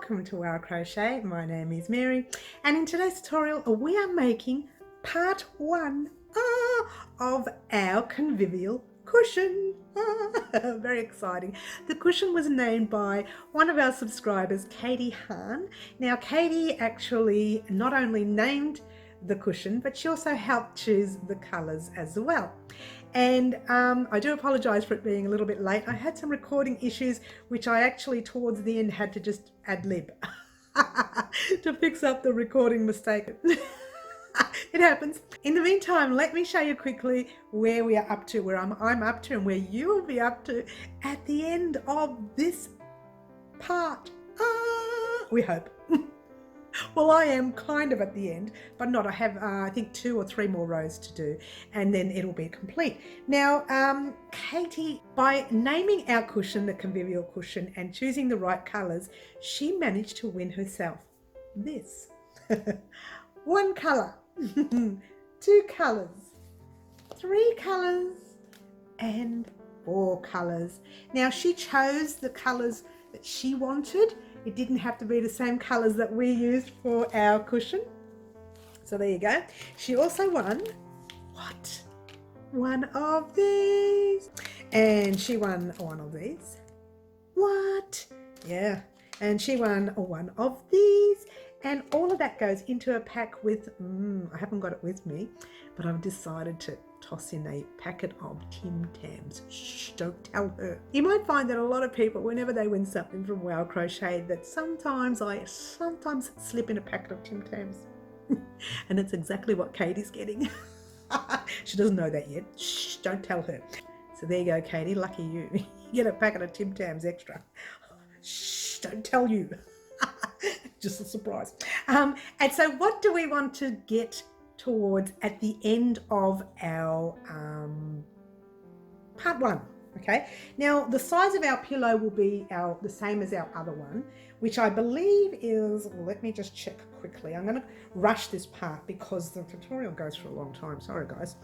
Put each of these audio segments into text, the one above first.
welcome to Our Crochet. My name is Mary, and in today's tutorial we are making part 1 of our Convivial cushion. Very exciting. The cushion was named by one of our subscribers, Katie Hahn. Now Katie actually not only named the cushion, but she also helped choose the colours as well. And I do apologise for it being a little bit late. I had some recording issues, which I actually towards the end had to just ad-lib to fix up the recording mistake. It happens. In the meantime, let me show you quickly where we are up to, where I'm up to, and where you'll be up to at the end of this part. We hope. Well, I am kind of at the end, but not. I have, I think, 2 or 3 more rows to do, and then it'll be complete. Now, Katie, by naming our cushion the Convivial cushion and choosing the right colours, she managed to win herself this. 1 colour, 2 colours, 3 colours, and 4 colours. Now, she chose the colours that she wanted. It didn't have to be the same colours that we used for our cushion. So there you go. She also won, what? One of these. And she won one of these. What? Yeah. And she won one of these. And all of that goes into a pack with, I haven't got it with me, but I've decided to toss in a packet of Tim Tams. Shh, don't tell her. You might find that a lot of people, whenever they win something from Wow Crochet, that sometimes I slip in a packet of Tim Tams. And it's exactly what Katie's getting. She doesn't know that yet. Shh, don't tell her. So there you go, Katie, lucky you. You get a packet of Tim Tams extra. Shh, don't tell you. Just a surprise. And so what do we want to get towards at the end of our part 1? Okay, now the size of our pillow will be the same as our other one, which I believe is, let me just check quickly. I'm going to rush this part because the tutorial goes for a long time. Sorry guys.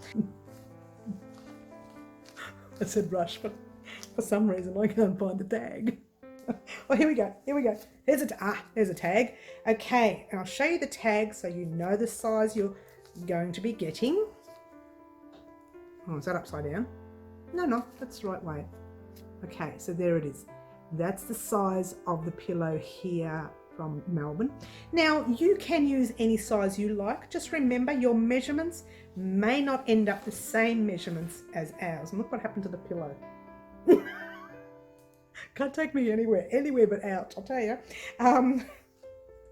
I said rush, but for some reason I can't find the tag. Well, here we go. There's a tag. Okay, and I'll show you the tag so you know the size you're going to be getting. Oh, is that upside down? No, that's the right way. Okay, so there it is. That's the size of the pillow here from Melbourne. Now, you can use any size you like. Just remember, your measurements may not end up the same measurements as ours. And look what happened to the pillow. Can't take me anywhere but out, I'll tell you.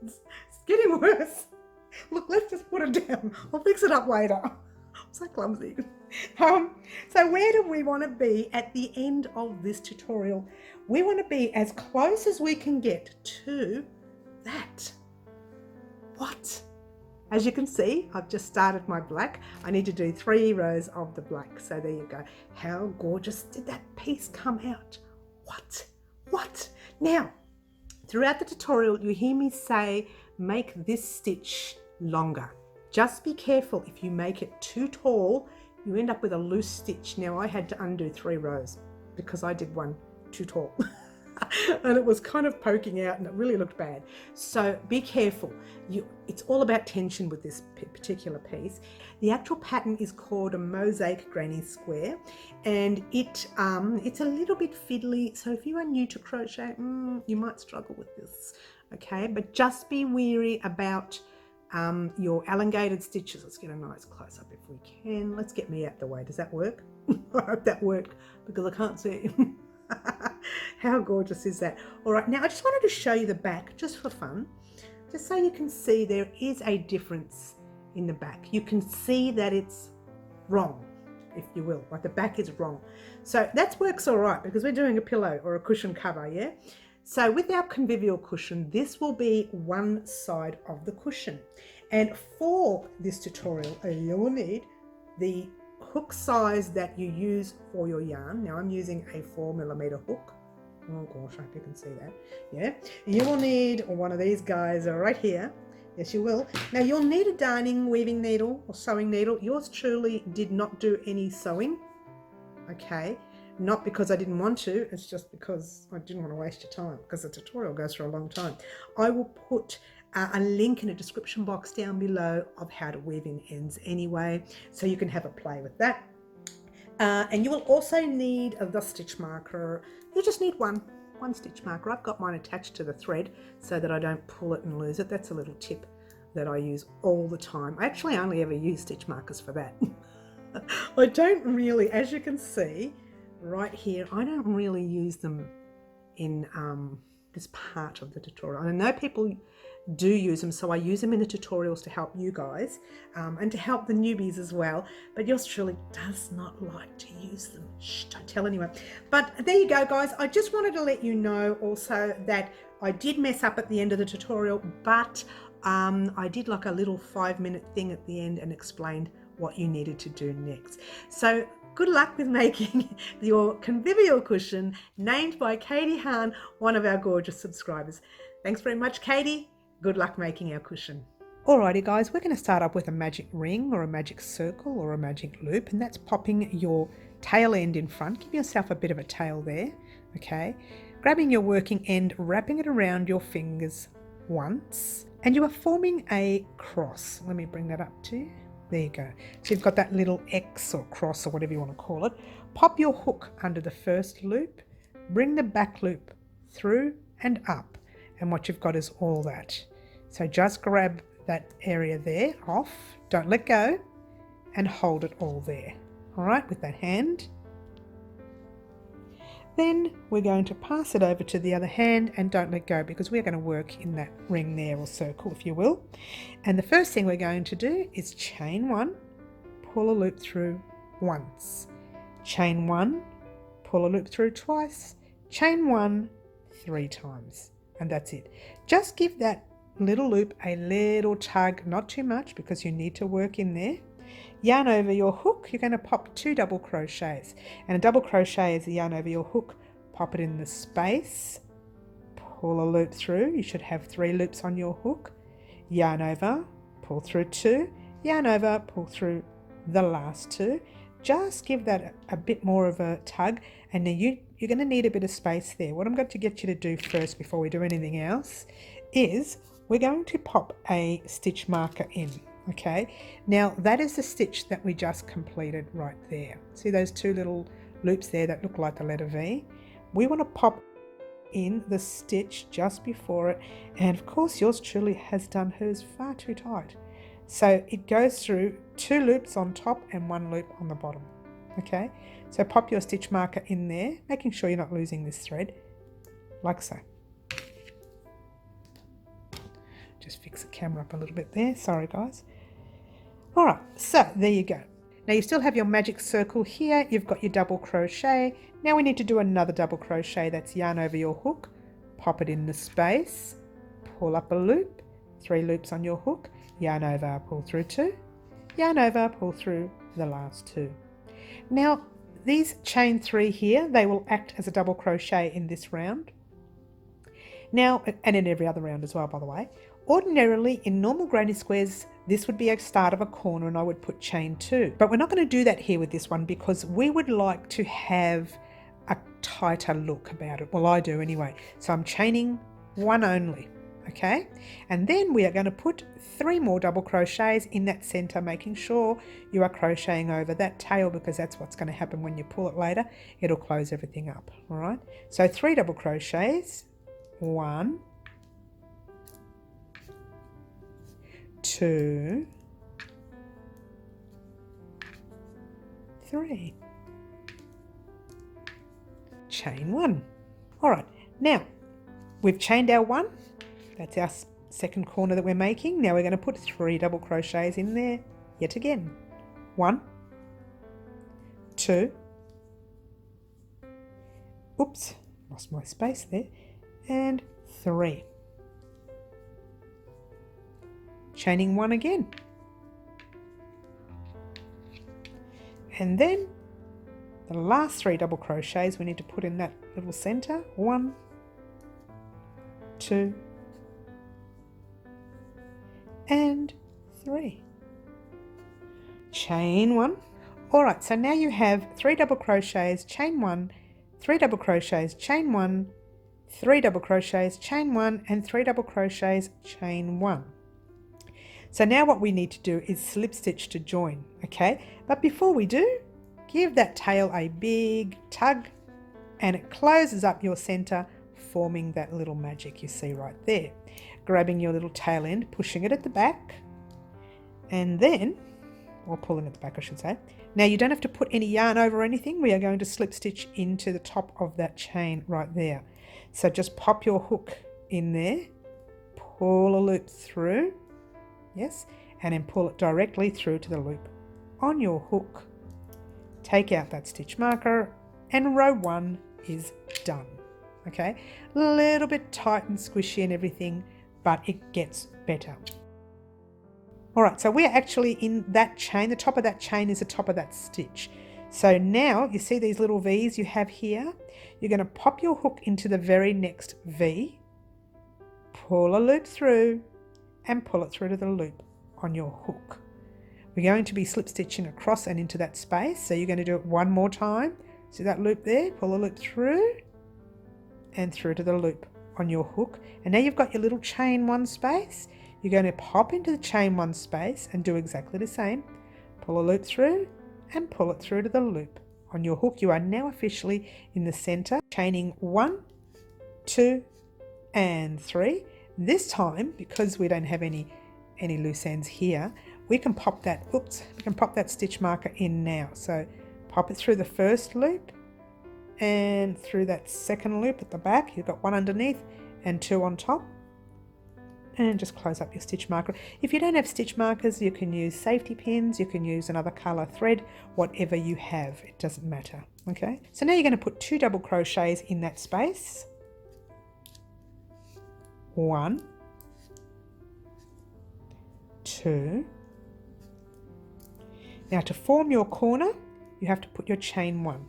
It's getting worse. Look, let's just put it down. I'll fix it up later. I'm so clumsy. So where do we want to be at the end of this tutorial? We want to be as close as we can get to that. What? As you can see, I've just started my black. I need to do 3 rows of the black. So there you go. How gorgeous did that piece come out? What? Now, throughout the tutorial, you hear me say, make this stitch longer. Just be careful. If you make it too tall, you end up with a loose stitch. Now, I had to undo 3 rows because I did one too tall. And it was kind of poking out and it really looked bad. So be careful. It's all about tension with this particular piece. The actual pattern is called a Mosaic Granny Square, and it's a little bit fiddly. So if you are new to crochet, you might struggle with this. Okay, but just be wary about your elongated stitches. Let's get a nice close up if we can. Let's get me out the way. Does that work? I hope that worked because I can't see. How gorgeous is that? All right, now I just wanted to show you the back just for fun, just so you can see there is a difference in the back. You can see that it's wrong, if you will, like the back is wrong. So that works all right because we're doing a pillow or a cushion cover, yeah? So with our Convivial cushion, this will be one side of the cushion. And for this tutorial, you'll need the hook size that you use for your yarn. Now I'm using a 4mm hook. Oh gosh, I hope you can see that. Yeah, you will need one of these guys right here. Yes, you will. Now you'll need a darning weaving needle or sewing needle. Yours truly did not do any sewing. Okay, Not because I didn't want to, it's just because I didn't want to waste your time, because the tutorial goes for a long time. I will put a link in a description box down below of how to weave in ends anyway, so you can have a play with that. And you will also need the stitch marker. You just need one stitch marker. I've got mine attached to the thread so that I don't pull it and lose it. That's a little tip that I use all the time. I actually only ever use stitch markers for that. I don't really, as you can see right here, I don't really use them in this part of the tutorial. I know people do use them, so I use them in the tutorials to help you guys and to help the newbies as well, but yours truly does not like to use them. Shh, don't tell anyone. But there you go, guys. I just wanted to let you know also that I did mess up at the end of the tutorial, but I did like a little 5-minute thing at the end and explained what you needed to do next. So good luck with making your Convivial cushion, named by Katie Hahn, one of our gorgeous subscribers. Thanks very much, Katie. Good luck making our cushion. Alrighty guys, we're going to start up with a magic ring or a magic circle or a magic loop, and that's popping your tail end in front. Give yourself a bit of a tail there, okay? Grabbing your working end, wrapping it around your fingers once, and you are forming a cross. Let me bring that up to you. There you go. So you've got that little X or cross or whatever you want to call it. Pop your hook under the first loop, bring the back loop through and up, and what you've got is all that. So just grab that area there off, don't let go, and hold it all there. All right, with that hand. Then we're going to pass it over to the other hand and don't let go, because we're going to work in that ring there, or circle if you will. And the first thing we're going to do is chain one, pull a loop through once, chain one, pull a loop through twice, chain one 3 times, and that's it. Just give that little loop a little tug, not too much because you need to work in there. Yarn over your hook, you're going to pop 2 double crochets, and a double crochet is the yarn over your hook. Pop it in the space, pull a loop through. You should have 3 loops on your hook. Yarn over, pull through 2, yarn over, pull through the last 2. Just give that a bit more of a tug, and then you're going to need a bit of space there. What I'm going to get you to do first before we do anything else is we're going to pop a stitch marker in. Okay, now that is the stitch that we just completed right there. See those 2 little loops there that look like the letter V? We want to pop in the stitch just before it, and of course yours truly has done hers far too tight. So it goes through 2 loops on top and 1 loop on the bottom. Okay, so pop your stitch marker in there, making sure you're not losing this thread, like so. Just fix the camera up a little bit there, sorry guys. Alright, so there you go. Now you still have your magic circle here, you've got your double crochet. Now we need to do another double crochet. That's yarn over your hook, pop it in the space, pull up a loop, 3 loops on your hook, yarn over, pull through 2, yarn over, pull through the last 2. Now these chain 3 here, they will act as a double crochet in this round. Now, and in every other round as well, by the way. Ordinarily, in normal granny squares, this would be a start of a corner and I would put chain 2. But we're not going to do that here with this one because we would like to have a tighter look about it. Well, I do anyway. So I'm chaining 1 only, okay? And then we are going to put 3 more double crochets in that center, making sure you are crocheting over that tail, because that's what's going to happen when you pull it later. It'll close everything up, all right? So 3 double crochets, 1, 2, 3. Chain 1. All right, now we've chained our 1. That's our second corner that we're making. Now we're going to put 3 double crochets in there yet again. 1, 2, oops, lost my space there, and 3. Chaining 1 again, and then the last 3 double crochets we need to put in that little center. 1, 2, and 3. Chain 1. Alright, so now you have 3 double crochets, chain 1, 3 double crochets, chain 1, 3 double crochets, chain 1, and 3 double crochets, chain 1. So now what we need to do is slip stitch to join, okay? But before we do, give that tail a big tug and it closes up your center, forming that little magic you see right there. Grabbing your little tail end, pushing it at the back, and then, or pulling at the back I should say. Now you don't have to put any yarn over anything. We are going to slip stitch into the top of that chain right there. So just pop your hook in there, pull a loop through, yes, and then pull it directly through to the loop on your hook. Take out that stitch marker and row 1 is done. Okay, a little bit tight and squishy and everything, but it gets better. Alright, so we're actually in that chain. The top of that chain is the top of that stitch. So now you see these little V's you have here. You're going to pop your hook into the very next V, pull a loop through and pull it through to the loop on your hook. We're going to be slip stitching across and into that space. So you're going to do it one more time. See that loop there? Pull a loop through and through to the loop on your hook. And now you've got your little chain 1 space. You're going to pop into the chain 1 space and do exactly the same. Pull a loop through and pull it through to the loop on your hook. You are now officially in the center, chaining 1, 2, and 3. This time, because we don't have any loose ends here, we can pop that stitch marker in now. So pop it through the first loop and through that second loop at the back. You've got 1 underneath and 2 on top. And just close up your stitch marker. If you don't have stitch markers, you can use safety pins, you can use another color thread, whatever you have, it doesn't matter. Okay, so now you're going to put 2 double crochets in that space. 1, 2. Now to form your corner, you have to put your chain 1.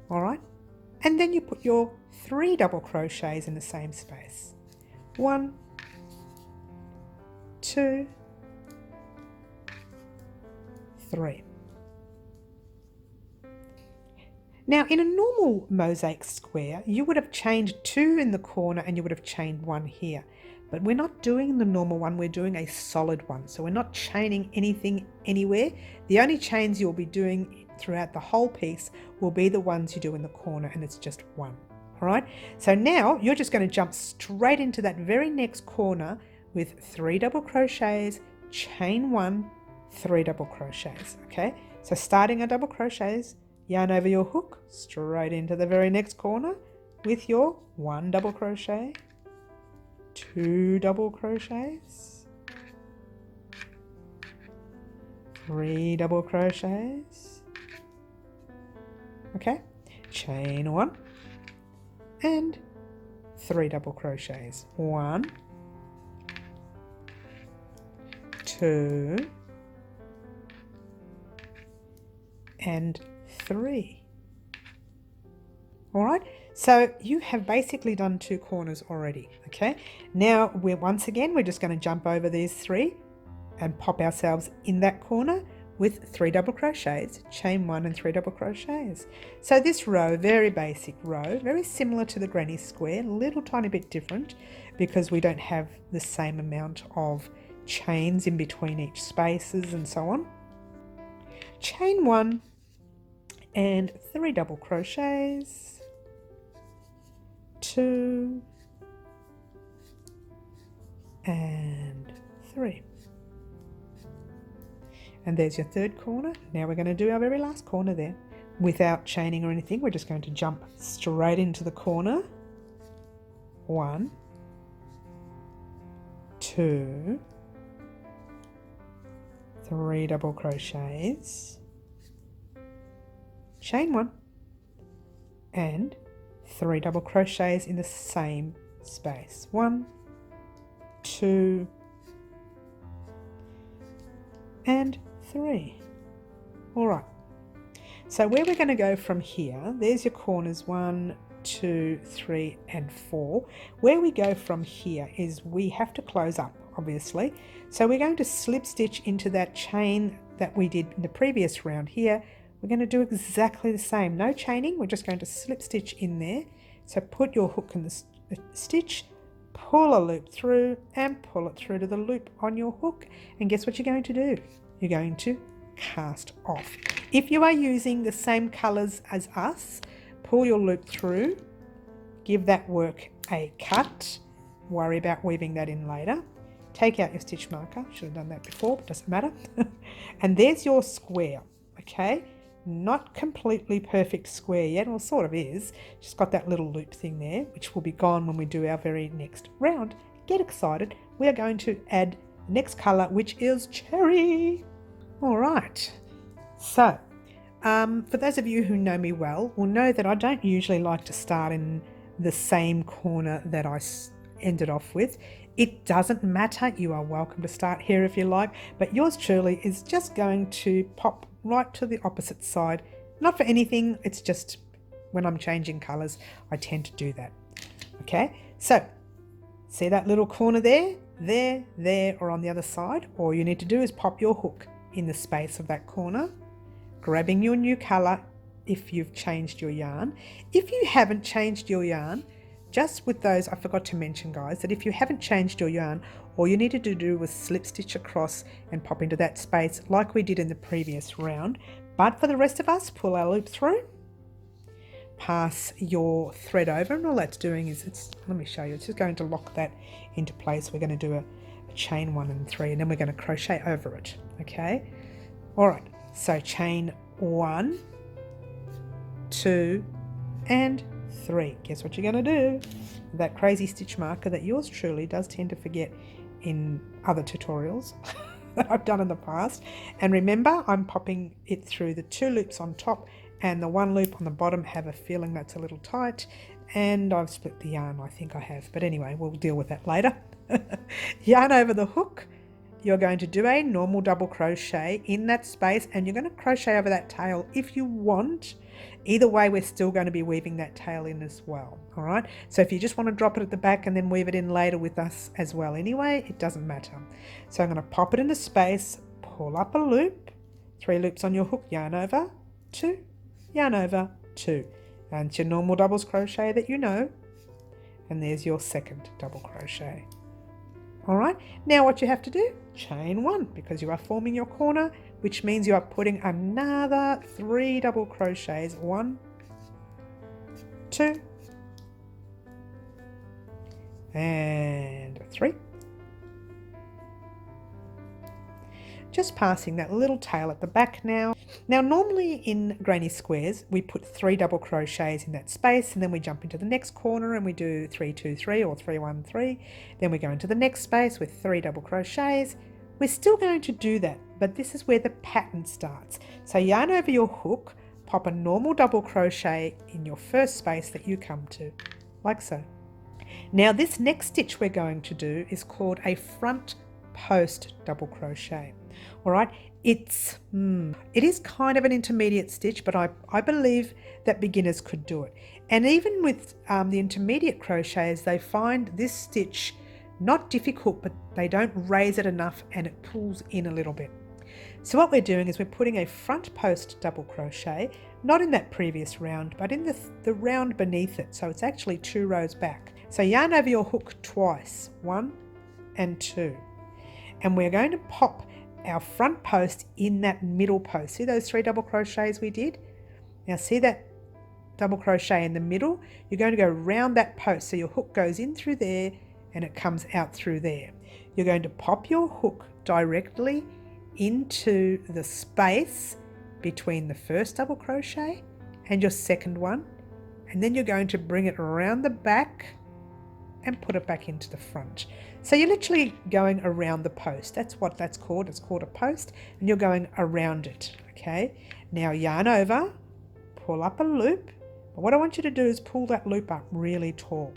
All right, and then you put your 3 double crochets in the same space. 1, 2, 3. Now in a normal mosaic square, you would have chained 2 in the corner and you would have chained 1 here. But we're not doing the normal one, we're doing a solid one. So we're not chaining anything anywhere. The only chains you'll be doing throughout the whole piece will be the ones you do in the corner, and it's just 1. All right, so now you're just going to jump straight into that very next corner with 3 double crochets, chain 1, 3 double crochets. Okay, so starting our double crochets, yarn over your hook, straight into the very next corner with your 1 double crochet, 2 double crochets, 3 double crochets. Okay, chain 1 and 3 double crochets. 1, 2, and 3. All right, so you have basically done 2 corners already. Okay, now we're just going to jump over these 3 and pop ourselves in that corner with 3 double crochets, chain 1 and 3 double crochets. So this row, very basic row, very similar to the granny square, a little tiny bit different because we don't have the same amount of chains in between each spaces and so on. Chain 1 and 3 double crochets, 2 and 3. And there's your 3rd corner. Now we're going to do our very last corner there. Without chaining or anything, we're just going to jump straight into the corner. 1, 2, 3 double crochets, chain 1, and 3 double crochets in the same space. 1, 2, and 3. All right, so where we're going to go from here, there's your corners 1, 2, 3, and 4. Where we go from here is we have to close up, obviously. So we're going to slip stitch into that chain that we did in the previous round here, we're going to do exactly the same. No chaining, we're just going to slip stitch in there. So put your hook in the stitch, pull a loop through and pull it through to the loop on your hook. And guess what you're going to do? You're going to cast off. If you are using the same colours as us, pull your loop through, give that work a cut, worry about weaving that in later. Take out your stitch marker, should have done that before, but doesn't matter. And there's your square, okay? Not completely perfect square yet, well sort of is, just got that little loop thing there, which will be gone when we do our very next round. Get excited, we are going to add the next colour, which is cherry. All right, so for those of you who know me well, will know that I don't usually like to start in the same corner that I ended off with. It doesn't matter, you are welcome to start here if you like, but yours truly is just going to pop right to the opposite side. Not for anything, it's just when I'm changing colours, I tend to do that. Okay, so see that little corner there, or on the other side? All you need to do is pop your hook in the space of that corner, grabbing your new colour if you've changed your yarn. If you haven't changed your yarn, just with those, I forgot to mention guys, that if you haven't changed your yarn, all you needed to do was slip stitch across and pop into that space like we did in the previous round. But for the rest of us, pull our loop through, pass your thread over, and all that's doing is, let me show you, it's just going to lock that into place. We're going to do a chain 1 and 3, and then we're going to crochet over it, okay? All right, so chain 1, 2, and 3. Guess what you're going to do? That crazy stitch marker that yours truly does tend to forget in other tutorials that I've done in the past. And remember, I'm popping it through the 2 loops on top and the 1 loop on the bottom. Have a feeling that's a little tight, and I've split the yarn, I think I have, but anyway, we'll deal with that later. Yarn over the hook, you're going to do a normal double crochet in that space, and you're going to crochet over that tail if you want. Either way, we're still going to be weaving that tail in as well. All right, so if you just want to drop it at the back and then weave it in later with us as well anyway, it doesn't matter. So I'm going to pop it into space, pull up a loop, 3 loops on your hook, yarn over 2, yarn over 2, and it's your normal doubles crochet that you know, and there's your second double crochet. All right, now what you have to do, chain 1, because you are forming your corner, which means you are putting another 3 double crochets, 1, 2, and 3. Just passing that little tail at the back now. Now normally in granny squares we put 3 double crochets in that space, and then we jump into the next corner and we do 3 2 3 or 3 1 3. Then we go into the next space with 3 double crochets. We're still going to do that, but this is where the pattern starts. So yarn over your hook, pop a normal double crochet in your first space that you come to, like so. Now this next stitch we're going to do is called a front post double crochet. All right, it is kind of an intermediate stitch, but I believe that beginners could do it. And even with the intermediate crochets, they find this stitch not difficult, but they don't raise it enough and it pulls in a little bit. So what we're doing is we're putting a front post double crochet, not in that previous round, but in the round beneath it. So it's actually 2 rows back. So yarn over your hook twice, 1 and 2. And we're going to pop our front post in that middle post. See those 3 double crochets we did? Now see that double crochet in the middle? You're going to go round that post. So your hook goes in through there and it comes out through there. You're going to pop your hook directly into the space between the first double crochet and your second one, and then you're going to bring it around the back and put it back into the front. So you're literally going around the post. That's what that's called. It's called a post, and you're going around it. Okay, now yarn over, pull up a loop, but what I want you to do is pull that loop up really tall.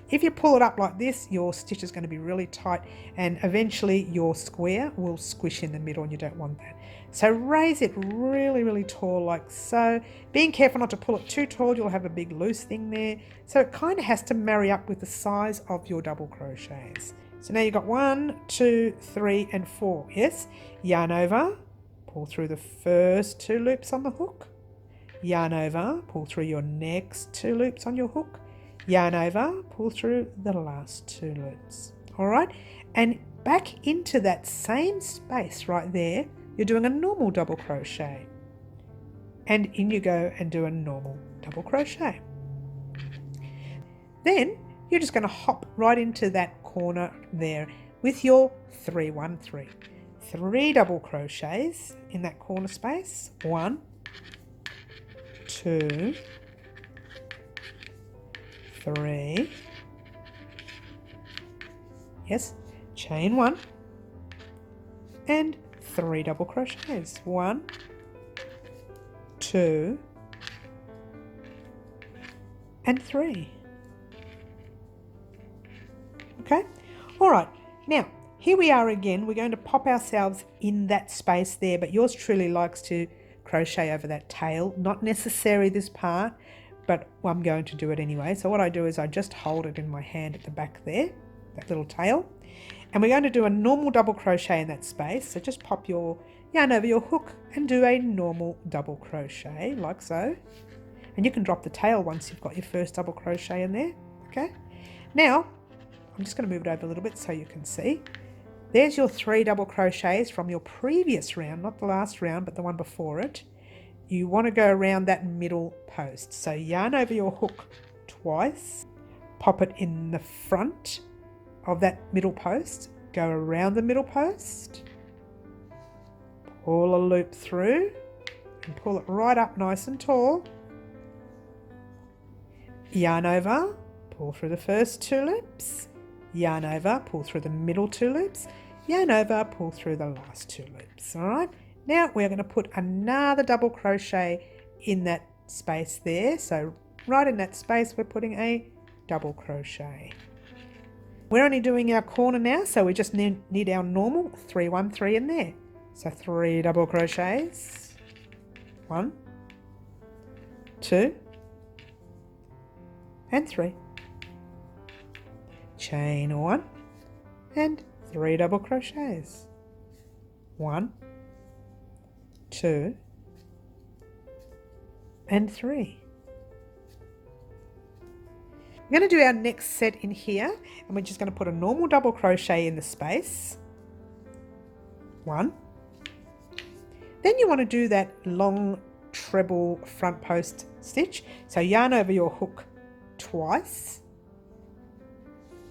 If you pull it up like this, your stitch is going to be really tight, and eventually your square will squish in the middle, and you don't want that. So raise it really, really tall like so. Being careful not to pull it too tall, you'll have a big loose thing there. So it kind of has to marry up with the size of your double crochets. So now you've got 1, 2, 3, and 4. Yes, yarn over, pull through the first 2 loops on the hook, yarn over, pull through your next 2 loops on your hook, yarn over, pull through the last 2 loops. All right, and back into that same space right there, you're doing a normal double crochet, and in you go and do a normal double crochet. Then you're just going to hop right into that corner there with your 3-1-3. 3 double crochets in that corner space. 1, 2, 3. Yes, chain 1 and 3 double crochets. 1, 2 and 3. Okay, all right, now here we are again. We're going to pop ourselves in that space there, but yours truly likes to crochet over that tail. Not necessary this part, but I'm going to do it anyway. So what I do is I just hold it in my hand at the back there, that little tail, and we're going to do a normal double crochet in that space. So just pop your yarn over your hook and do a normal double crochet like so, and you can drop the tail once you've got your first double crochet in there. Okay, now I'm just going to move it over a little bit so you can see. There's your 3 double crochets from your previous round, not the last round, but the one before it. You want to go around that middle post. So yarn over your hook twice, pop it in the front of that middle post, go around the middle post, pull a loop through and pull it right up nice and tall. Yarn over, pull through the first 2 loops, yarn over, pull through the middle 2 loops, yarn over, pull through the last 2 loops. All right, now we're going to put another double crochet in that space there. So right in that space we're putting a double crochet. We're only doing our corner now, so we just need our normal 3-1-3 in there. So 3 double crochets, 1, 2 and 3. Chain 1 and 3 double crochets. 1, 2 and 3. We're going to do our next set in here, and we're just going to put a normal double crochet in the space. 1. Then you want to do that long treble front post stitch. So yarn over your hook twice.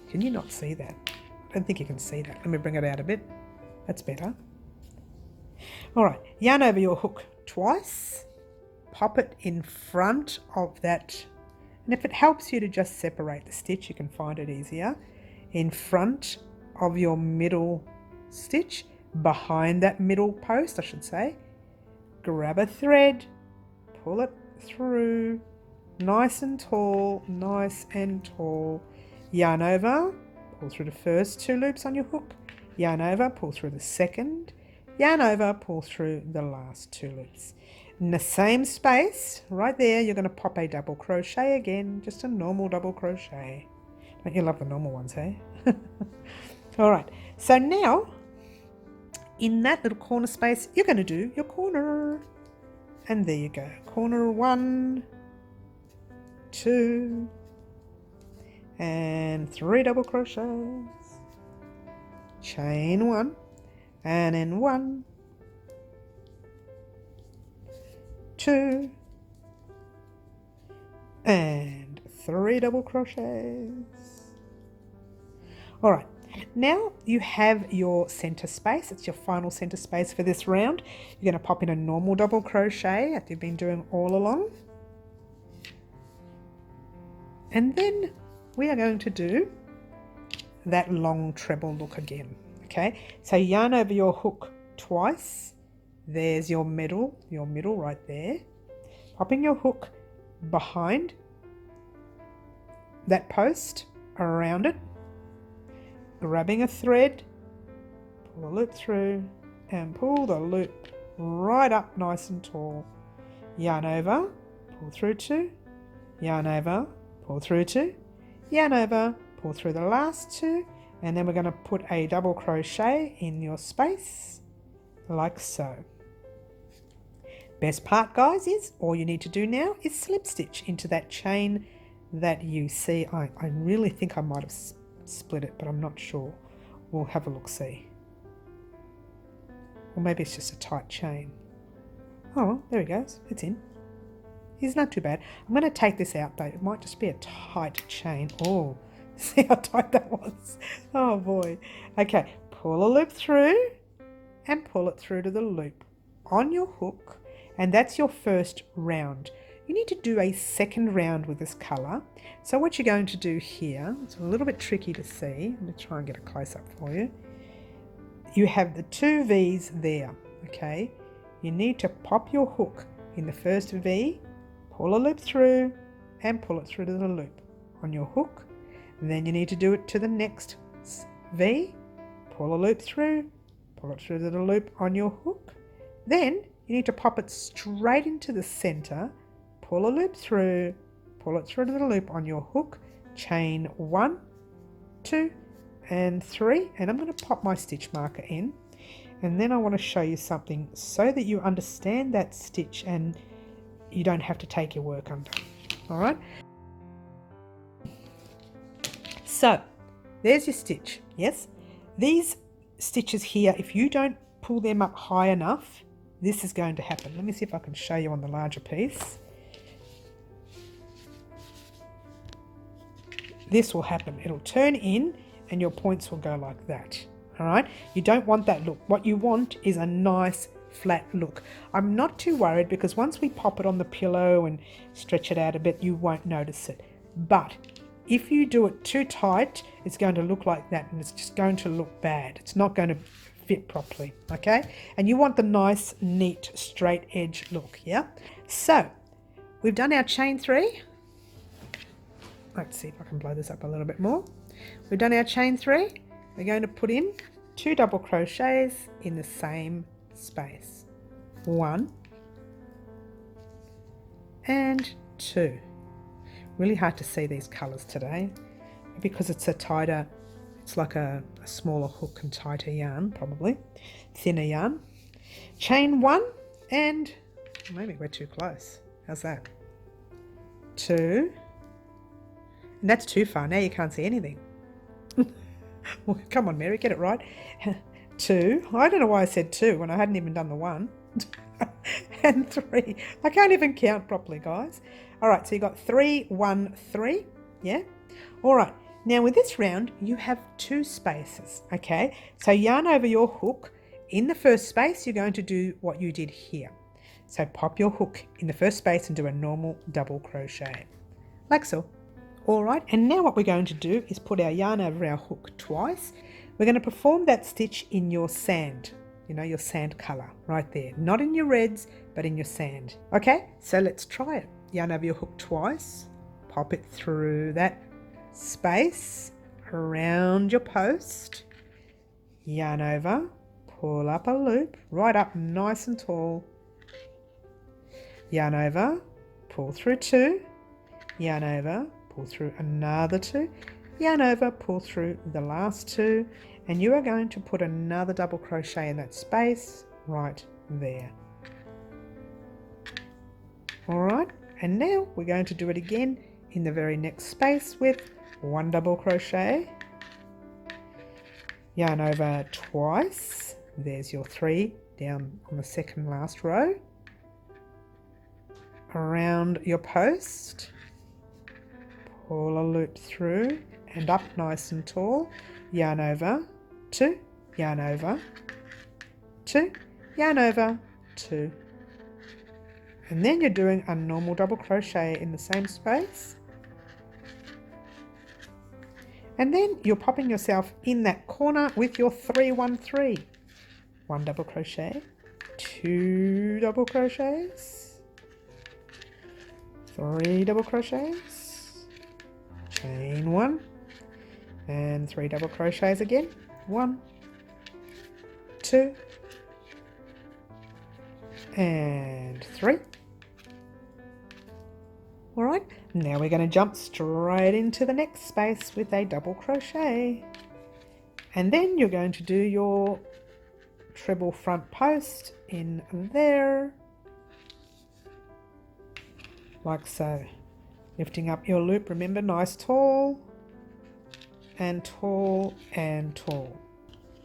Can you not see that? I don't think you can see that. Let me bring it out a bit. That's better. All right, yarn over your hook twice, pop it in front of that, and if it helps you to just separate the stitch, you can find it easier, in front of your middle stitch, behind that middle post I should say. Grab a thread, pull it through, nice and tall, yarn over, pull through the first 2 loops on your hook, yarn over, pull through the second, yarn over, pull through the last 2 loops. In the same space right there, you're going to pop a double crochet again, just a normal double crochet. Don't you love the normal ones, hey? All right, so now in that little corner space you're going to do your corner, and there you go, corner 1, 2 and 3 double crochets, chain 1 and then 1, 2 and 3 double crochets. All right, now you have your center space. It's your final center space for this round. You're going to pop in a normal double crochet that you've been doing all along, and then we are going to do that long treble look again. Okay, so yarn over your hook twice. There's your middle right there. Popping your hook behind that post, around it, grabbing a thread, pull a loop through and pull the loop right up nice and tall. Yarn over, pull through 2, yarn over, pull through 2, yarn over, pull through the last 2, and then we're going to put a double crochet in your space like so. Best part, guys, is all you need to do now is slip stitch into that chain that you see. I really think I might have split it, but I'm not sure. We'll have a look, see. Or maybe it's just a tight chain. Oh, there he goes. It's in. It's not too bad. I'm going to take this out though. It might just be a tight chain. Oh, see how tight that was? Oh boy. Okay, pull a loop through and pull it through to the loop on your hook. And that's your first round. You need to do a second round with this colour. So what you're going to do here, it's a little bit tricky to see. Let me try and get a close up for you. You have the two V's there, okay? You need to pop your hook in the first V, pull a loop through and pull it through to the loop on your hook. And then you need to do it to the next V, pull a loop through, pull it through to the loop on your hook. Then you need to pop it straight into the center, pull a loop through, pull it through to the loop on your hook, chain 1, 2 and 3, and I'm going to pop my stitch marker in, and then I want to show you something so that you understand that stitch and you don't have to take your work under. Alright, so there's your stitch. Yes, these stitches here, if you don't pull them up high enough, this is going to happen. Let me see if I can show you on the larger piece. This will happen. It'll turn in and your points will go like that. All right, you don't want that look. What you want is a nice flat look. I'm not too worried because once we pop it on the pillow and stretch it out a bit, you won't notice it. But if you do it too tight, it's going to look like that and it's just going to look bad. It's not going to fit properly, okay? And you want the nice, neat, straight edge look, yeah? So, we've done our chain 3. Let's see if I can blow this up a little bit more. We've done our chain 3. We're going to put in 2 double crochets in the same space. 1 and 2. Really hard to see these colours today because it's a tighter, it's like a smaller hook and tighter yarn, probably thinner yarn. Chain 1 and maybe we're too close. How's that? 2, and that's too far. Now you can't see anything. Well, come on, Mary, get it right. 2. I don't know why I said 2 when I hadn't even done the 1. And 3. I can't even count properly, guys. All right, so you got 3, 1, 3. Yeah. All right. Now with this round, you have 2 spaces. Okay. So yarn over your hook. In the first space, you're going to do what you did here. So pop your hook in the first space and do a normal double crochet, like so. All right, and now what we're going to do is put our yarn over our hook twice. We're going to perform that stitch in your sand, you know, your sand colour right there. Not in your reds, but in your sand. Okay, so let's try it. Yarn over your hook twice, pop it through that space, around your post, yarn over, pull up a loop, right up nice and tall, yarn over, pull through 2, yarn over, pull through another 2, yarn over, pull through the last 2, and you are going to put another double crochet in that space right there. All right, and now we're going to do it again in the very next space with 1 double crochet, yarn over twice, there's your 3 down on the second last row, around your post, pull a loop through and up nice and tall, yarn over 2, yarn over 2, yarn over 2, and then you're doing a normal double crochet in the same space, and then you're popping yourself in that corner with your 3, 1, 3, 1 double crochet, 2 double crochets, 3 double crochets, chain 1 and 3 double crochets again, 1, 2 and 3. All right, now we're going to jump straight into the next space with a double crochet, and then you're going to do your treble front post in there, like so. Lifting up your loop, remember, nice tall and tall and tall.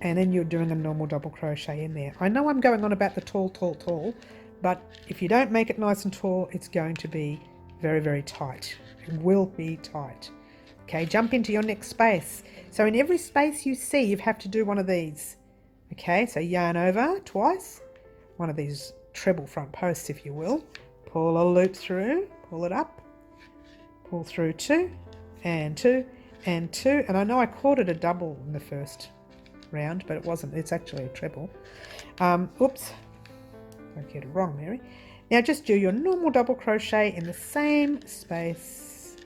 And then you're doing a normal double crochet in there. I know I'm going on about the tall, tall, tall, but if you don't make it nice and tall, it's going to be very, very tight. It will be tight. Okay, jump into your next space. So in every space you see, you have to do one of these. Okay, so yarn over twice, one of these treble front posts, if you will. Pull a loop through, pull it up, pull through 2 and 2 and 2. And I know I called it a double in the first round, but it wasn't. It's actually a treble. Oops, don't get it wrong, Mary. Now just do your normal double crochet in the same space,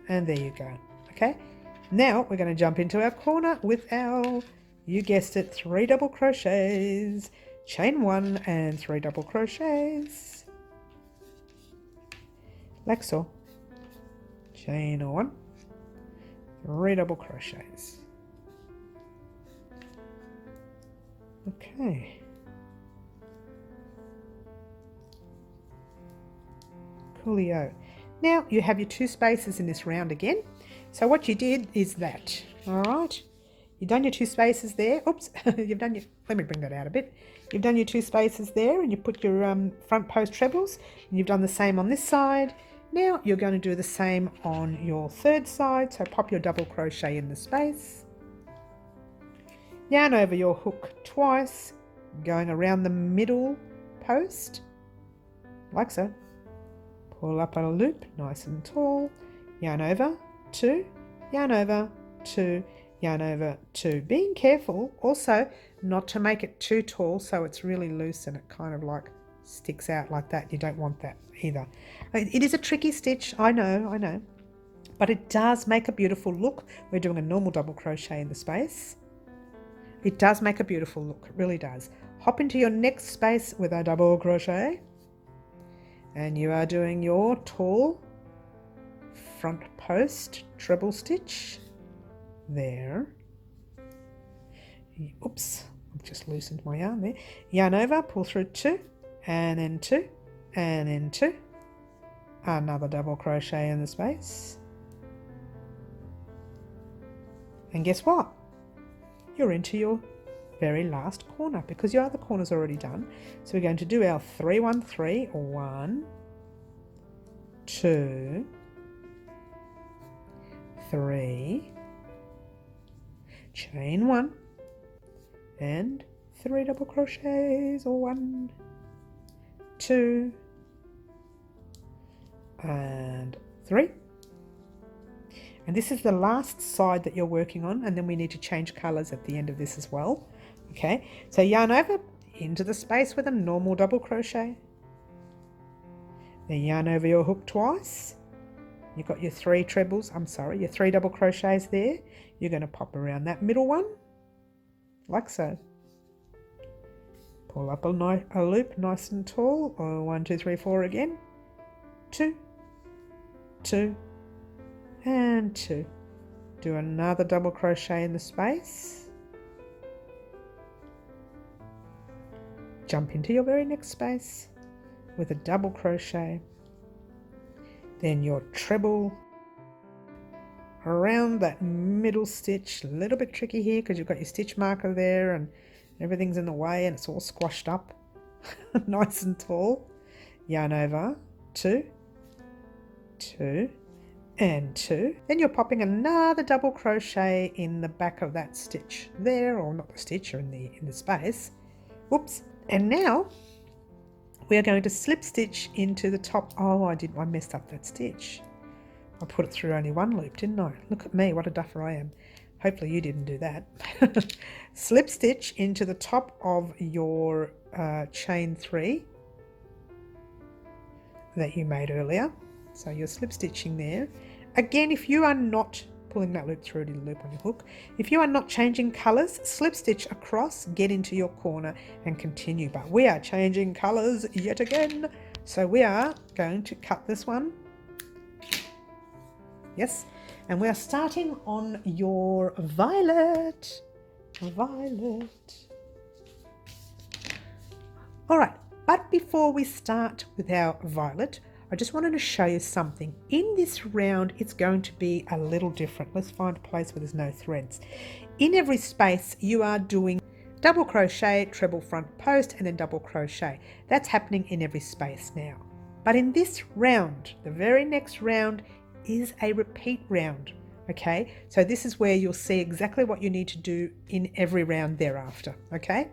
and there you go. Okay, now we're going to jump into our corner with our, you guessed it, 3 double crochets, chain 1 and 3 double crochets, like so, chain 1, 3 double crochets. Okay. Coolio. Now you have your 2 spaces in this round again. So what you did is that, all right, you've done your 2 spaces there. Oops, you've done your, let me bring that out a bit. You've done your 2 spaces there and you put your front post trebles, and you've done the same on this side. Now you're going to do the same on your 3rd side. So pop your double crochet in the space. Yarn over your hook twice, going around the middle post, like so. Pull up on a loop, nice and tall, yarn over, 2, yarn over, 2, yarn over, 2. Being careful also not to make it too tall so it's really loose and it kind of like sticks out like that. You don't want that either. It is a tricky stitch, I know, but it does make a beautiful look. We're doing a normal double crochet in the space. It does make a beautiful look, it really does. Hop into your next space with a double crochet, and you are doing your tall front post treble stitch there. Oops, I've just loosened my yarn there. Yarn over, pull through 2 and then 2 and then 2. Another double crochet in the space. And guess what? You're into your very last corner because your other corner's already done. So we're going to do our 3 1 3, 1 2 3, chain 1 and 3 double crochets, 1 2 and 3. And this is the last side that you're working on, and then we need to change colors at the end of this as well. Okay, so yarn over into the space with a normal double crochet. Then yarn over your hook twice. You've got your 3 trebles, your 3 double crochets there. You're going to pop around that middle one, like so. Pull up a loop nice and tall, or 1 2 3 4 again. 2 2 and 2. Do another double crochet in the space. Jump into your very next space with a double crochet. Then your treble around that middle stitch. A little bit tricky here because you've got your stitch marker there and everything's in the way and it's all squashed up. Nice and tall. Yarn over, 2 2 and 2. Then you're popping another double crochet in the back of that stitch there, or not the stitch, or in the space. Whoops. And now we are going to slip stitch into the top. Oh, I messed up that stitch. I put it through only 1 loop, didn't I? Look at me, what a duffer I am. Hopefully you didn't do that. Slip stitch into the top of your chain 3 that you made earlier. So you're slip stitching there. Again, if you are not pulling that loop through to the loop on your hook, if you are not changing colors, slip stitch across, get into your corner and continue. But we are changing colors yet again. So we are going to cut this one. Yes. And we are starting on your violet. Violet. All right. But before we start with our violet, I just wanted to show you something. In this round, it's going to be a little different. Let's find a place where there's no threads. In every space, you are doing double crochet, treble front post, and then double crochet. That's happening in every space now. But in this round, the very next round is a repeat round. Okay, so this is where you'll see exactly what you need to do in every round thereafter. Okay,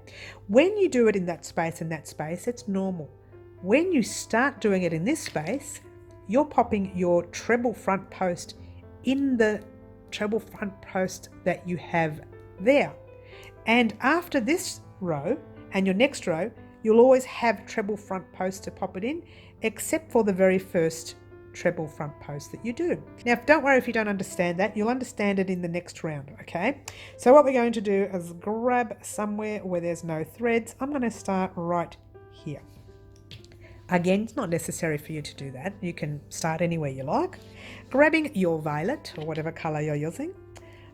when you do it in that space and that space, it's normal. When you start doing it in this space, you're popping your treble front post in the treble front post that you have there. And after this row and your next row, you'll always have treble front post to pop it in, except for the very first treble front post that you do. Now, don't worry if you don't understand that, you'll understand it in the next round, okay? So what we're going to do is grab somewhere where there's no threads. I'm going to start right here. Again, it's not necessary for you to do that. You can start anywhere you like. Grabbing your violet or whatever color you're using,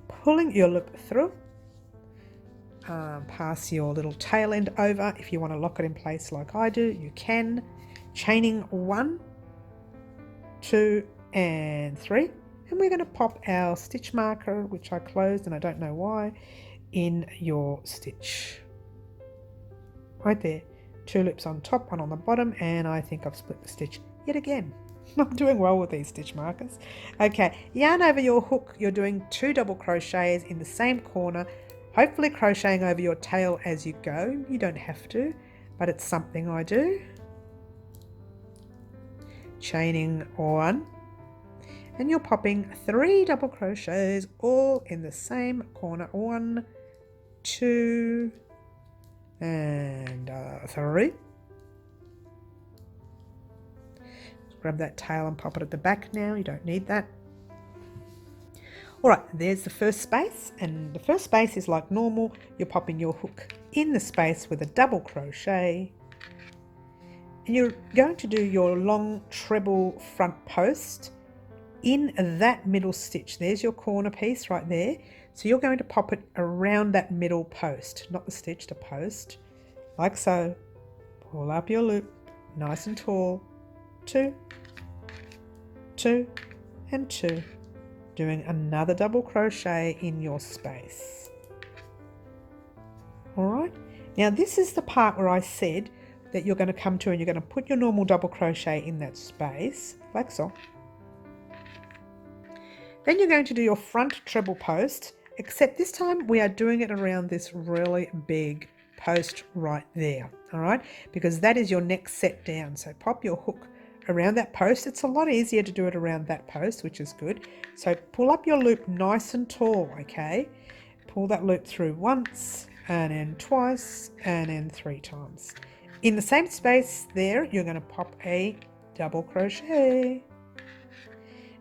pulling your loop through, pass your little tail end over. If you want to lock it in place like I do, you can. Chaining 1, 2 and 3, and we're going to pop our stitch marker, which I closed and I don't know why, in your stitch right there. 2 loops on top, 1 on the bottom, and I think I've split the stitch yet again. I'm doing well with these stitch markers. Okay, yarn over your hook. You're doing 2 double crochets in the same corner, hopefully crocheting over your tail as you go. You don't have to, but it's something I do. Chaining 1, and you're popping 3 double crochets all in the same corner. 1, 2 and 3. Grab that tail and pop it at the back now. You don't need that. Alright, there's the first space, and the first space is like normal. You're popping your hook in the space with a double crochet. And you're going to do your long treble front post in that middle stitch. There's your corner piece right there. So you're going to pop it around that middle post, not the stitch, the post, like so. Pull up your loop, nice and tall. 2, 2 and 2. Doing another double crochet in your space. All right. Now this is the part where I said that you're going to come to and you're going to put your normal double crochet in that space, like so. Then you're going to do your front treble post, except this time we are doing it around this really big post right there, all right? Because that is your next set down. So pop your hook around that post. It's a lot easier to do it around that post, which is good. So pull up your loop nice and tall, okay? Pull that loop through once, and then twice, and then 3 times. In the same space there, you're going to pop a double crochet.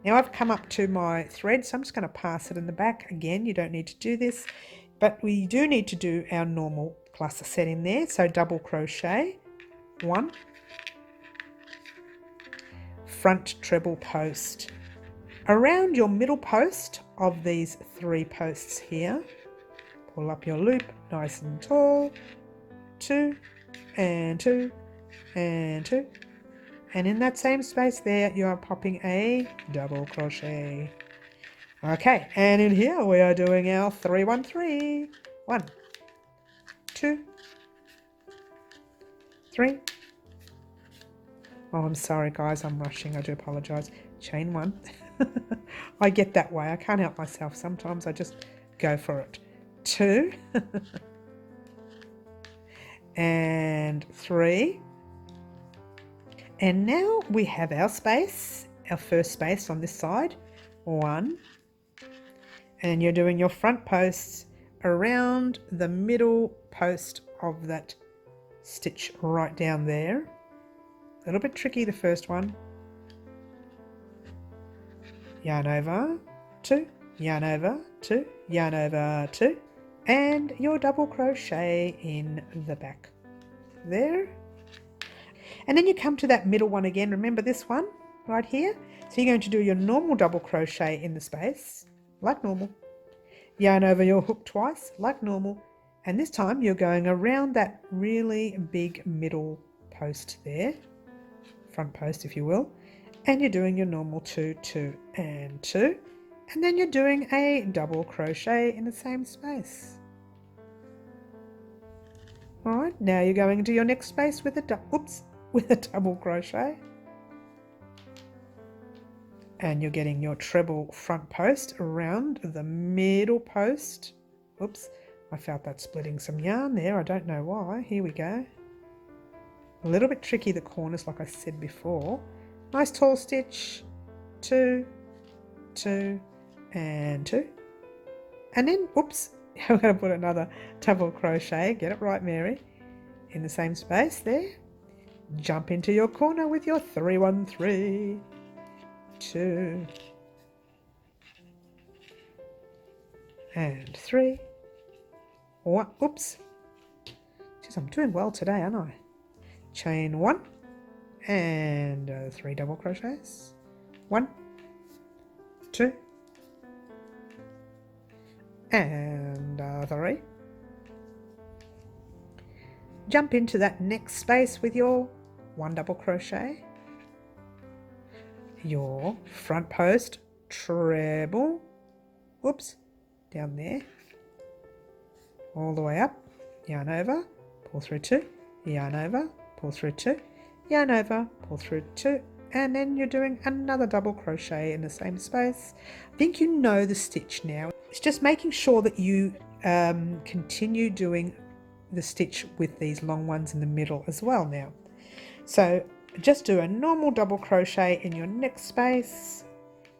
Now I've come up to my thread, so I'm just going to pass it in the back. Again, you don't need to do this, but we do need to do our normal cluster set in there. So double crochet, 1, front treble post. Around your middle post of these 3 posts here, pull up your loop nice and tall, 2 and 2 and 2, and in that same space there you are popping a double crochet. Okay, and in here we are doing our 3, 1, 3. 1, 2, 3. Oh, I'm sorry guys, I'm rushing, I do apologize. Chain 1. I get that way, I can't help myself, sometimes I just go for it. 2 and 3, and now we have our space, our first space on this side. 1, and you're doing your front posts around the middle post of that stitch right down there. A little bit tricky, the first one. Yarn over 2, yarn over 2, yarn over 2, and your double crochet in the back there. And then you come to that middle one again. Remember this one right here? So you're going to do your normal double crochet in the space, like normal. Yarn over your hook twice, like normal. And this time you're going around that really big middle post there, front post if you will. and you're doing your normal 2, 2 and 2, and then you're doing a double crochet in the same space. Alright, now you're going into your next space with a double crochet, and you're getting your treble front post around the middle post. Oops, I felt that splitting some yarn there, I don't know why. Here we go. A little bit tricky, the corners, like I said before. Nice tall stitch, 2, 2 and 2, and then oops, I'm going to put another double crochet, get it right Mary, in the same space there. Jump into your corner with your 3, 1, 3, 2 and 3, 1, oops, geez, I'm doing well today, aren't I? Chain 1 and 3 double crochets, 1, 2 and 3. Jump into that next space with your 1 double crochet, your front post treble, whoops, down there, all the way up, yarn over, pull through 2, yarn over, pull through 2, yarn over, pull through 2, and then you're doing another double crochet in the same space. I think you know the stitch now. It's just making sure that you continue doing the stitch with these long ones in the middle as well now. So just do a normal double crochet in your next space,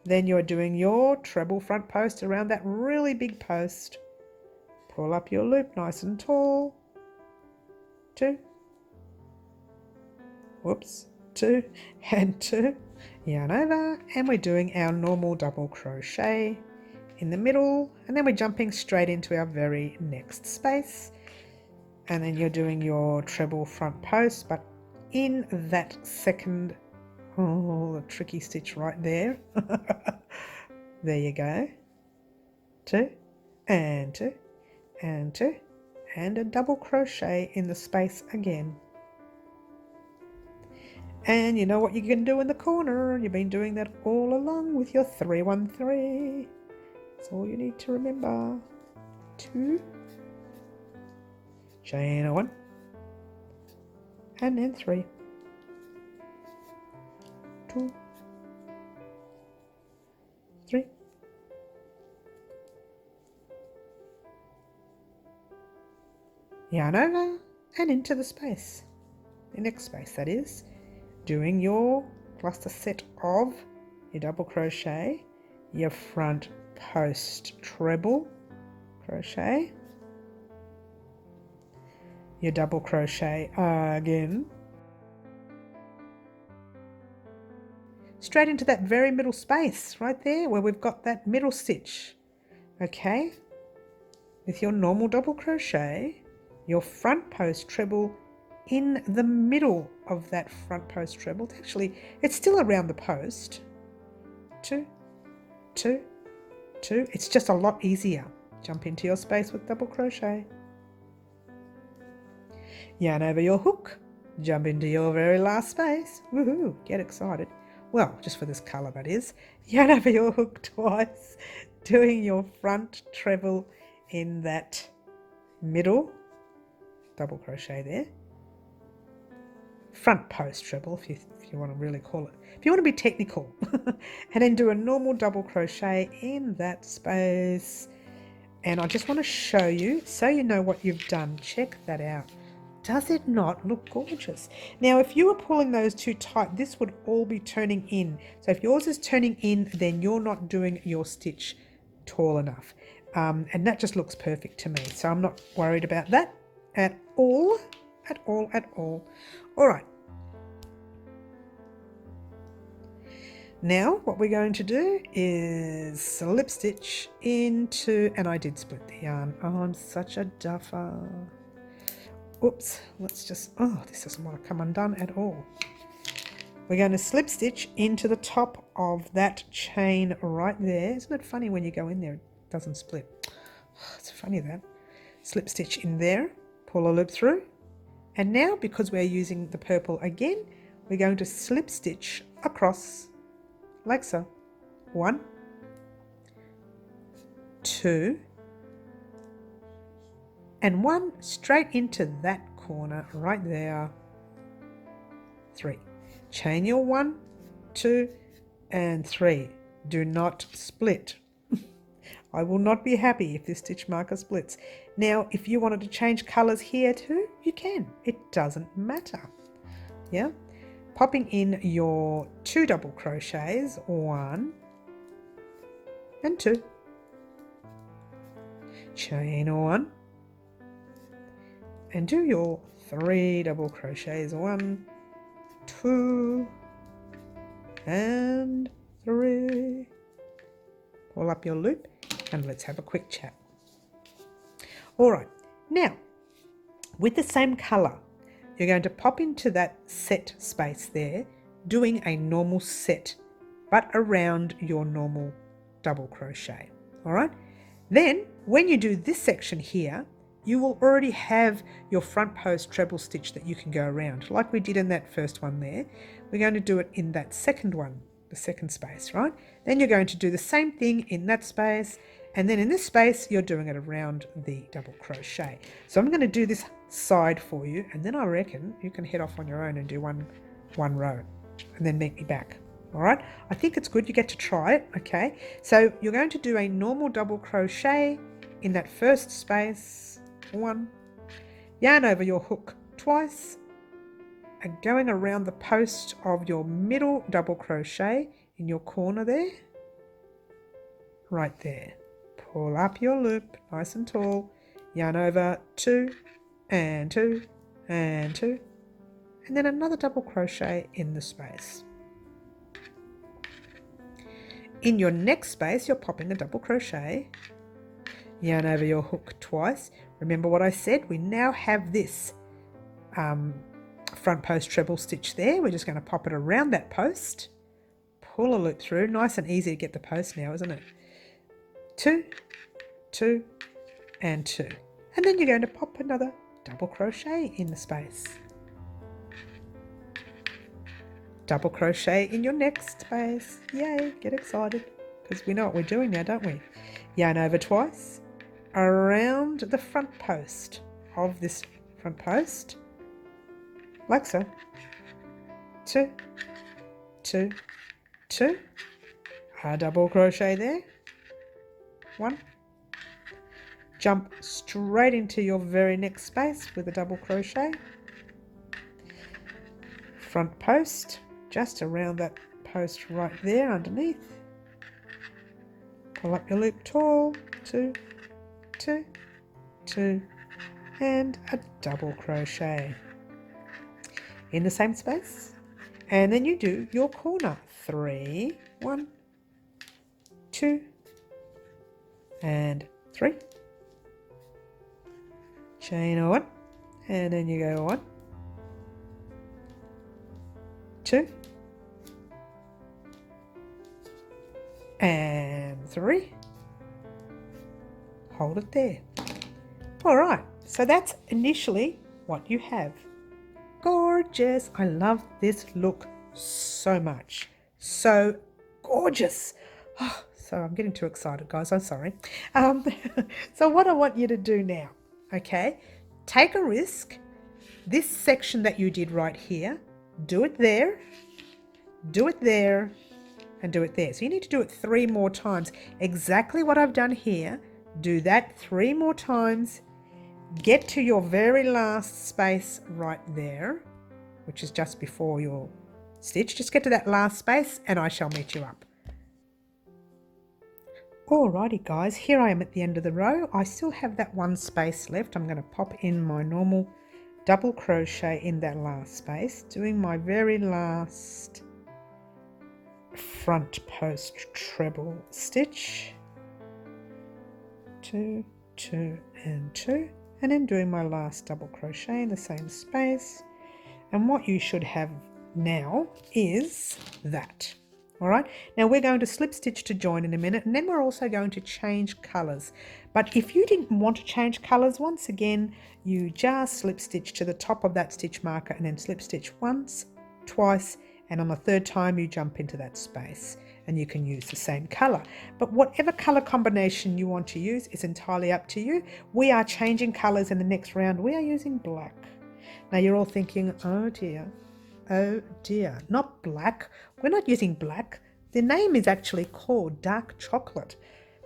then you're doing your treble front post around that really big post. Pull up your loop nice and tall, 2, whoops, 2 and 2, yarn over, and we're doing our normal double crochet in the middle, and then we're jumping straight into our very next space, and then you're doing your treble front post, but in that second, oh, the tricky stitch right there. There you go, 2 and 2 and 2 and a double crochet in the space again. And you know what you can do in the corner, you've been doing that all along with your 3, 1, 3. That's all you need to remember. 2, chain 1, and then 3, 2, 3, yarn over and into the space, the next space that is, doing your cluster set of your double crochet, your front post treble crochet, your double crochet again, straight into that very middle space right there where we've got that middle stitch. Okay, with your normal double crochet, your front post treble in the middle of that front post treble. Actually, it's still around the post. 2, 2, 2. It's just a lot easier. Jump into your space with double crochet. Yarn over your hook. Jump into your very last space. Woohoo! Get excited. Well, just for this colour that is. Yarn over your hook twice. Doing your front treble in that middle. Double crochet there. Front post treble, if you want to really call it, if you want to be technical. And then do a normal double crochet in that space. And I just want to show you so you know what you've done. Check that out. Does it not look gorgeous? Now if you were pulling those too tight, this would all be turning in. So if yours is turning in, then you're not doing your stitch tall enough, and that just looks perfect to me, so I'm not worried about that at all. All right, now what we're going to do is slip stitch into, and I did split the yarn. Oh, I'm such a duffer. Oops, let's just, oh, this doesn't want to come undone at all. We're going to slip stitch into the top of that chain right there. Isn't it funny when you go in there it doesn't split? It's funny that. Slip stitch in there, pull a loop through, and now because we're using the purple again, we're going to slip stitch across like so. 1, 2, and 1 straight into that corner right there. 3. Chain your 1, 2, and 3. Do not split. I will not be happy if this stitch marker splits. Now, if you wanted to change colours here too, you can. It doesn't matter. Yeah? Popping in your 2 double crochets, 1 and 2. Chain 1 and do your 3 double crochets, 1, 2 and 3. Pull up your loop and let's have a quick chat. All right, now with the same colour, you're going to pop into that set space there, doing a normal set, but around your normal double crochet. All right, then when you do this section here, you will already have your front post treble stitch that you can go around, like we did in that first one there. We're going to do it in that second one, the second space, right? Then you're going to do the same thing in that space, and then in this space you're doing it around the double crochet. So I'm going to do this side for you, and then I reckon you can head off on your own and do one row and then meet me back. All right, I think it's good you get to try it. Okay, so you're going to do a normal double crochet in that first space, 1, yarn over your hook twice, and going around the post of your middle double crochet in your corner there, right there. Pull up your loop nice and tall, yarn over 2 and 2 and 2, and then another double crochet in the space. In your next space, you're popping a double crochet, yarn over your hook twice. Remember what I said, we now have this front post treble stitch there. We're just going to pop it around that post, pull a loop through. Nice and easy to get the post now, isn't it? 2, 2 and 2, and then you're going to pop another double crochet in the space, double crochet in your next space. Yay, get excited because we know what we're doing now, don't we? Yarn over twice around the front post of this front post, like so. 2, 2, 2, a double crochet there, 1, jump straight into your very next space with a double crochet, front post just around that post right there underneath, pull up your loop tall, 2, 2, 2, and a double crochet in the same space, and then you do your corner, 3, 1, 2 and 3, chain 1, and then you go 1, 2 and 3, hold it there. All right, so that's initially what you have. Gorgeous. I love this look so much. So gorgeous. Oh, so I'm getting too excited, guys. I'm sorry. So what I want you to do now, okay, take a risk. This section that you did right here, do it there, do it there, and do it there. So you need to do it 3 more times. Exactly what I've done here. Do that 3 more times. Get to your very last space right there, which is just before your stitch. Just get to that last space and I shall meet you up. Alrighty guys, here I am at the end of the row. I still have that 1 space left. I'm going to pop in my normal double crochet in that last space, doing my very last front post treble stitch, 2, 2 and 2, and then doing my last double crochet in the same space. And what you should have now is that. All right, now we're going to slip stitch to join in a minute, and then we're also going to change colors. But if you didn't want to change colors, once again, you just slip stitch to the top of that stitch marker and then slip stitch once, twice, and on the 3rd time you jump into that space. and you can use the same color. But whatever color combination you want to use is entirely up to you. We are changing colors in the next round. We are using black. Now you're all thinking, oh dear, not black. We're not using black. The name is actually called dark chocolate,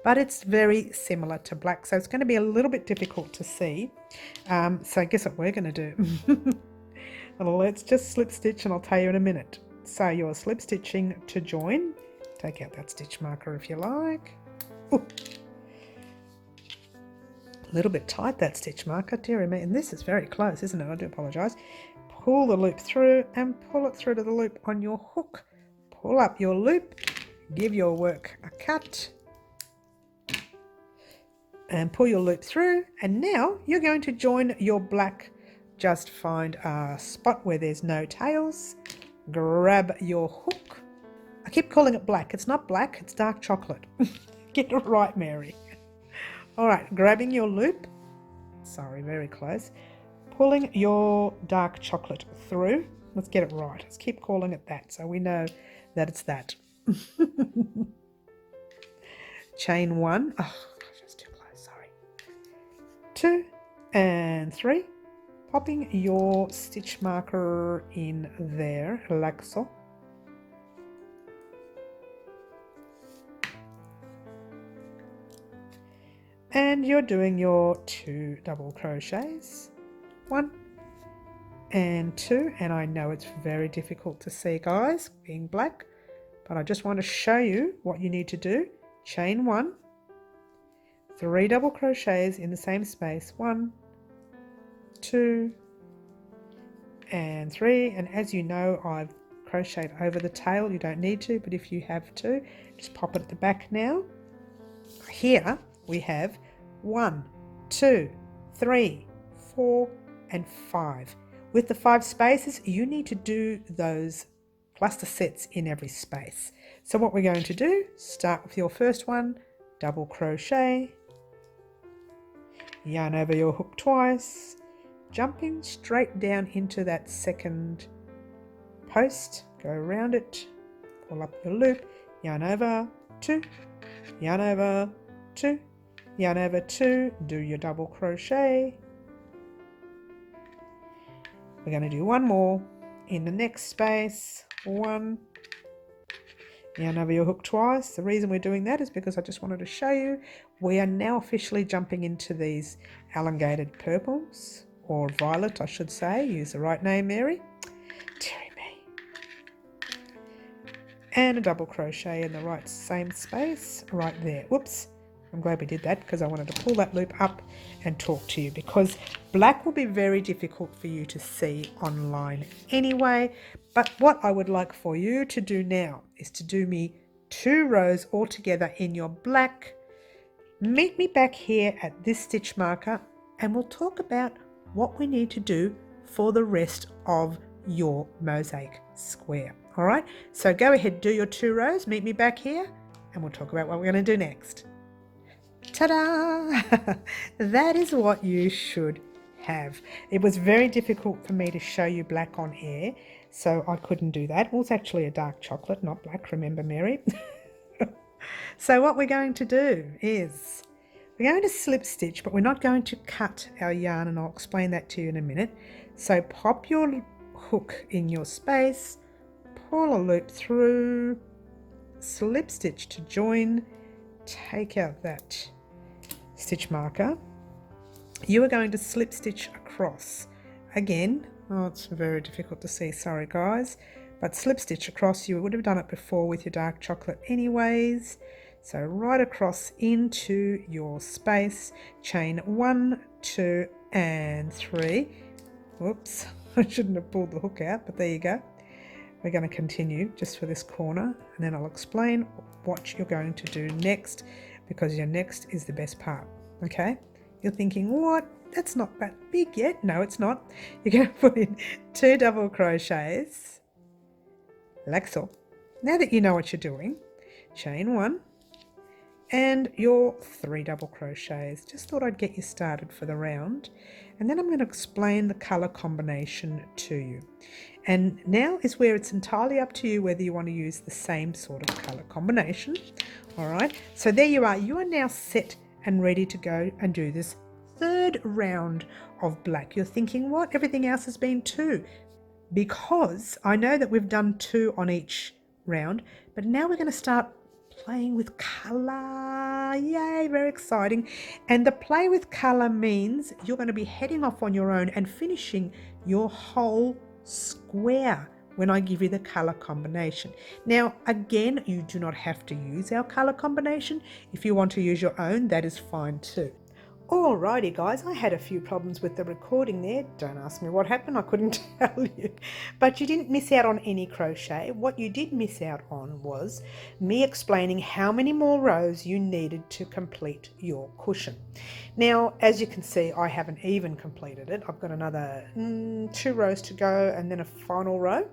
but it's very similar to black, so it's going to be a little bit difficult to see. So guess what we're going to do? Well, let's just slip stitch and I'll tell you in a minute. So you're slip stitching to join. Take out that stitch marker if you like. Ooh. A little bit tight, that stitch marker, dear me, and this is very close, isn't it? I do apologise. Pull the loop through and pull it through to the loop on your hook. Pull up your loop, give your work a cut, and pull your loop through, and now you're going to join your black. Just find a spot where there's no tails, grab your hook. I keep calling it black. It's not black, it's dark chocolate. Get it right, Mary. All right, grabbing your loop, sorry, very close, pulling your dark chocolate through. Let's get it right. Let's keep calling it that so we know that it's that. Chain 1. Oh, gosh, that's too close, sorry. 2 and 3. Popping your stitch marker in there, like so. And you're doing your 2 double crochets. 1 and 2, and I know it's very difficult to see, guys, being black, but I just want to show you what you need to do. Chain 1, 3 double crochets in the same space, 1, 2 and 3, and as you know, I've crocheted over the tail. You don't need to, but if you have to, just pop it at the back now. Here we have 1, 2, 3, 4 and 5. With the 5 spaces, you need to do those cluster sets in every space. So what we're going to do, start with your first one, double crochet, yarn over your hook twice, jumping straight down into that second post, go around it, pull up your loop, yarn over 2, yarn over 2, yarn over 2, do your double crochet. We're going to do one more in the next space, 1, yarn over your hook twice. The reason we're doing that is because I just wanted to show you we are now officially jumping into these elongated purples, or violet I should say, use the right name, Mary. Dearie me. And a double crochet in the right same space right there. Whoops. I'm glad we did that because I wanted to pull that loop up and talk to you, because black will be very difficult for you to see online anyway. But what I would like for you to do now is to do me 2 rows all together in your black. Meet me back here at this stitch marker and we'll talk about what we need to do for the rest of your mosaic square. All right, so go ahead, do your 2 rows, meet me back here and we'll talk about what we're going to do next. Ta-da! That is what you should have. It was very difficult for me to show you black on air, so I couldn't do that. It was actually a dark chocolate, not black, remember, Mary? So what we're going to do is we're going to slip stitch, but we're not going to cut our yarn, and I'll explain that to you in a minute. So pop your hook in your space, pull a loop through, slip stitch to join, take out that stitch marker. You are going to slip stitch across again. Oh, it's very difficult to see, sorry guys, but slip stitch across. You would have done it before with your dark chocolate anyways. So right across into your space, chain 1, 2 and 3. Whoops, I shouldn't have pulled the hook out, but there you go. We're going to continue just for this corner, and then I'll explain what you're going to do next, because your next is the best part. Okay, you're thinking, what, that's not that big yet. No, it's not. You're going to put in 2 double crochets like so. Now that you know what you're doing, chain 1 and your 3 double crochets. Just thought I'd get you started for the round, and then I'm going to explain the color combination to you. And now is where it's entirely up to you whether you want to use the same sort of color combination. All right, so there you are. You are now set and ready to go and do this third round of black. You're thinking, what? Everything else has been 2. Because I know that we've done 2 on each round, but now we're going to start playing with color. Yay, very exciting. And the play with color means you're going to be heading off on your own and finishing your whole square when I give you the color combination. Now, again, you do not have to use our color combination. If you want to use your own, that is fine too. Alrighty guys, I had a few problems with the recording there. Don't ask me what happened, I couldn't tell you. But you didn't miss out on any crochet. What you did miss out on was me explaining how many more rows you needed to complete your cushion. Now, as you can see, I haven't even completed it. I've got another 2 rows to go and then a final row.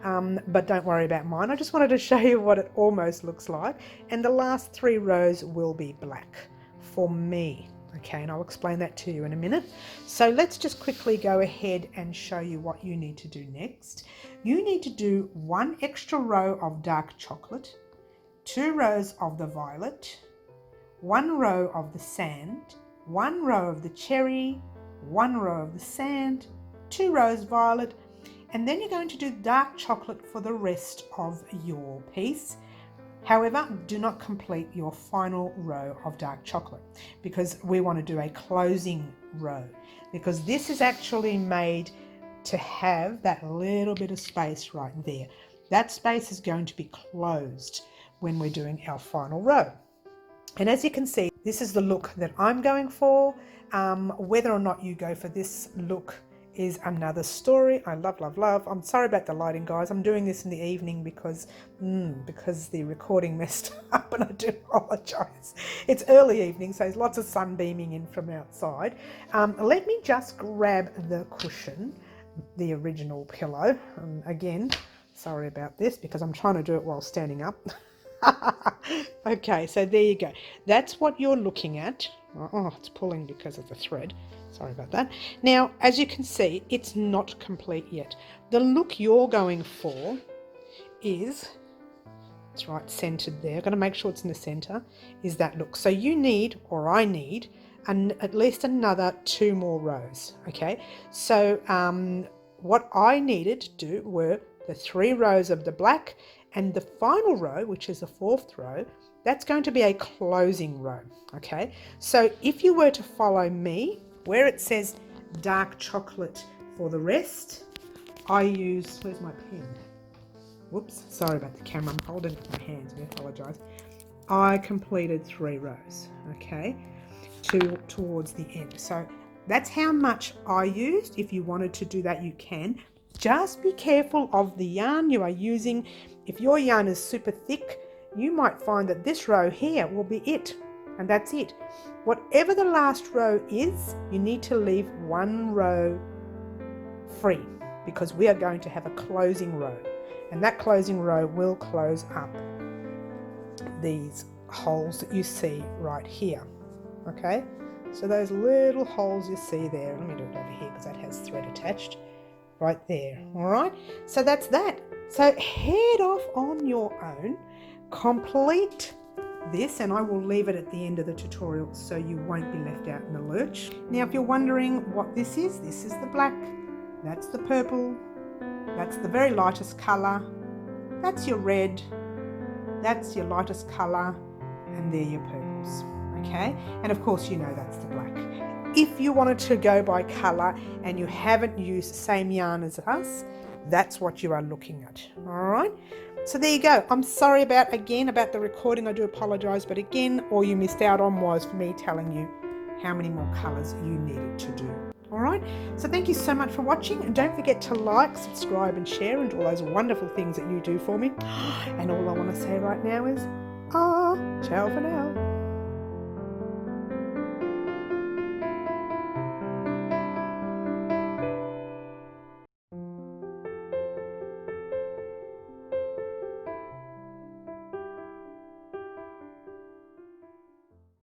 But don't worry about mine. I just wanted to show you what it almost looks like. And the last 3 rows will be black for me. Okay, and I'll explain that to you in a minute. So let's just quickly go ahead and show you what you need to do next. You need to do 1 extra row of dark chocolate, 2 rows of the violet, 1 row of the sand, 1 row of the cherry, 1 row of the sand, 2 rows violet, and then you're going to do dark chocolate for the rest of your piece. However, do not complete your final row of dark chocolate because we want to do a closing row, because this is actually made to have that little bit of space right there. That space is going to be closed when we're doing our final row. And as you can see, this is the look that I'm going for. Whether or not you go for this look is another story. I love, love, love. I'm sorry about the lighting, guys. I'm doing this in the evening because the recording messed up, and I do apologize. It's early evening, so there's lots of sun beaming in from outside. Let me just grab the cushion, the original pillow. Again, sorry about this because I'm trying to do it while standing up. Okay, so there you go. That's what you're looking at. Oh, it's pulling because of the thread. Sorry about that. Now, as you can see, it's not complete yet. The look you're going for is, it's right centered there. I'm going to make sure it's in the center, is that look. So you need, or I need, at least another 2 more rows. Okay, so what I needed to do were the 3 rows of the black, and the final row, which is the 4th row, that's going to be a closing row. Okay, so if you were to follow me, where it says dark chocolate for the rest, I use, where's my pen? Whoops, sorry about the camera, I'm holding it with my hands, I apologize. I completed 3 rows, okay, towards the end. So that's how much I used. If you wanted to do that, you can. Just be careful of the yarn you are using. If your yarn is super thick, you might find that this row here will be it, and that's it. Whatever the last row is, you need to leave 1 row free, because we are going to have a closing row, and that closing row will close up these holes that you see right here. Okay, so those little holes you see there, let me do it over here because that has thread attached right there. All right, so that's that. So head off on your own, complete this, and I will leave it at the end of the tutorial so you won't be left out in the lurch. Now, if you're wondering what this is the black, that's the purple, that's the very lightest color, that's your red, that's your lightest color, and they're your purples. Okay, and of course you know that's the black. If you wanted to go by color and you haven't used the same yarn as us, that's what you are looking at. All right, so there you go. I'm sorry about the recording. I do apologize, but again, all you missed out on was me telling you how many more colors you needed to do. All right, so thank you so much for watching, and don't forget to like, subscribe and share and all those wonderful things that you do for me. And all I want to say right now is ciao for now.